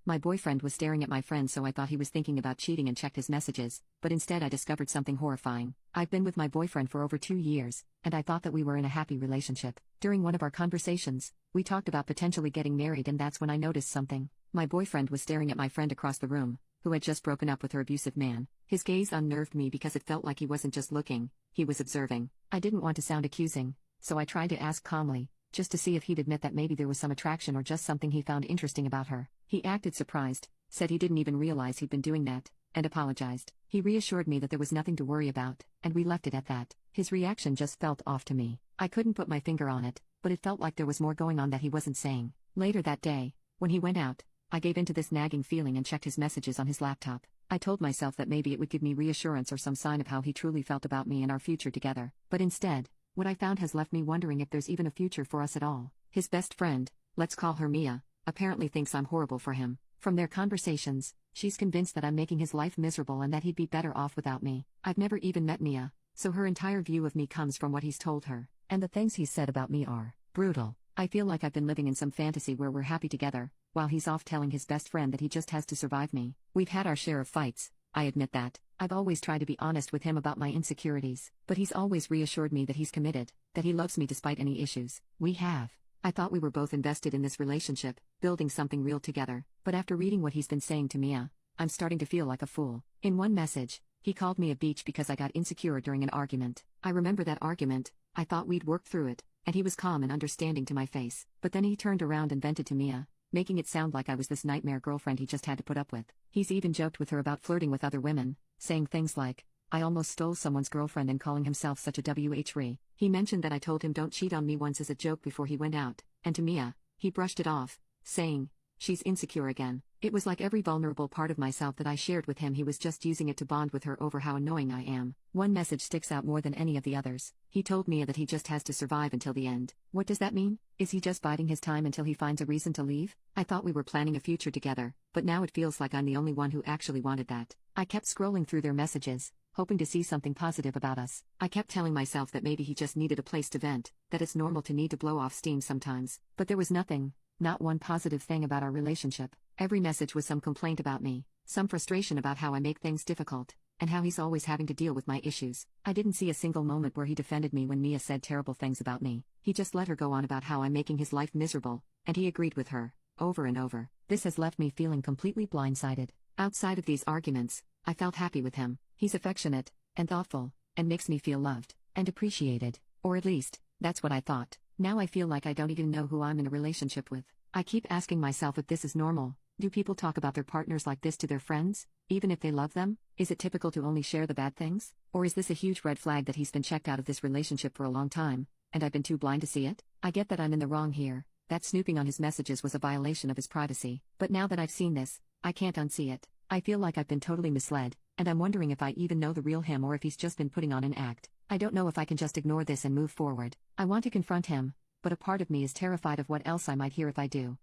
My boyfriend was staring at my friend, so I thought he was thinking about cheating and checked his messages, but instead I discovered something horrifying. I've been with my boyfriend for over 2 years, and I thought that we were in a happy relationship. During one of our conversations, we talked about potentially getting married, and that's when I noticed something. My boyfriend was staring at my friend across the room, who had just broken up with her abusive man. His gaze unnerved me because it felt like he wasn't just looking, he was observing. I didn't want to sound accusing, so I tried to ask calmly, just to see if he'd admit that maybe there was some attraction or just something he found interesting about her. He acted surprised, said he didn't even realize he'd been doing that, and apologized. He reassured me that there was nothing to worry about, and we left it at that. His reaction just felt off to me. I couldn't put my finger on it, but it felt like there was more going on that he wasn't saying. Later that day, when he went out, I gave in to this nagging feeling and checked his messages on his laptop. I told myself that maybe it would give me reassurance or some sign of how he truly felt about me and our future together. But instead, what I found has left me wondering if there's even a future for us at all. His best friend, let's call her Mia, apparently thinks I'm horrible for him. From their conversations, she's convinced that I'm making his life miserable and that he'd be better off without me. I've never even met Mia, so her entire view of me comes from what he's told her, and the things he's said about me are brutal. I feel like I've been living in some fantasy where we're happy together, while he's off telling his best friend that he just has to survive me. We've had our share of fights, I admit that. I've always tried to be honest with him about my insecurities, but he's always reassured me that he's committed, that he loves me despite any issues we have. I thought we were both invested in this relationship, building something real together, but after reading what he's been saying to Mia, I'm starting to feel like a fool. In one message, he called me a bitch because I got insecure during an argument. I remember that argument, I thought we'd worked through it, and he was calm and understanding to my face. But then he turned around and vented to Mia, making it sound like I was this nightmare girlfriend he just had to put up with. He's even joked with her about flirting with other women, saying things like, "I almost stole someone's girlfriend," and calling himself such a WHRE. He mentioned that I told him don't cheat on me once as a joke before he went out, and to Mia, he brushed it off, saying, "She's insecure again." It was like every vulnerable part of myself that I shared with him, he was just using it to bond with her over how annoying I am. One message sticks out more than any of the others. He told Mia that he just has to survive until the end. What does that mean? Is he just biding his time until he finds a reason to leave? I thought we were planning a future together, but now it feels like I'm the only one who actually wanted that. I kept scrolling through their messages, hoping to see something positive about us. I kept telling myself that maybe he just needed a place to vent, that it's normal to need to blow off steam sometimes. But there was nothing, not one positive thing about our relationship. Every message was some complaint about me, some frustration about how I make things difficult, and how he's always having to deal with my issues. I didn't see a single moment where he defended me when Mia said terrible things about me. He just let her go on about how I'm making his life miserable, and he agreed with her, over and over. This has left me feeling completely blindsided. Outside of these arguments, I felt happy with him. He's affectionate, and thoughtful, and makes me feel loved, and appreciated, or at least, that's what I thought. Now I feel like I don't even know who I'm in a relationship with. I keep asking myself if this is normal. Do people talk about their partners like this to their friends, even if they love them? Is it typical to only share the bad things? Or is this a huge red flag that he's been checked out of this relationship for a long time, and I've been too blind to see it? I get that I'm in the wrong here, that snooping on his messages was a violation of his privacy, but now that I've seen this, I can't unsee it. I feel like I've been totally misled, and I'm wondering if I even know the real him or if he's just been putting on an act. I don't know if I can just ignore this and move forward. I want to confront him, but a part of me is terrified of what else I might hear if I do.